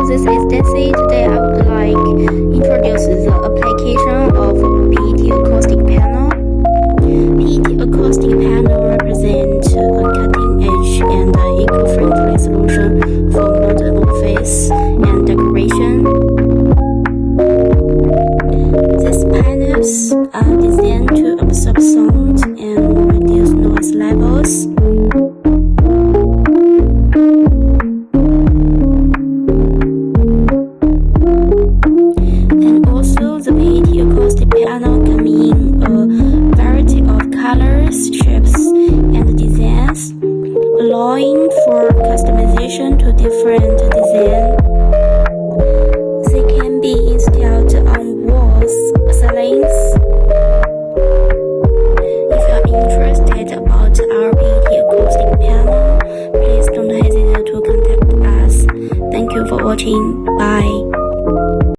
this is Daisy. Today I would like introduce the application of PET acoustic panel. PET acoustic panel represents a cutting-edge and eco-friendly solution for modern office and decoration. These panels are designed to absorb sound and reduce noise levels. The PET acoustic panel come in a variety of colors, shapes, and designs, allowing for customization to different designs. They can be installed on walls, ceilings. If you are interested about our PET acoustic panel, please don't hesitate to contact us. Thank you for watching. Bye.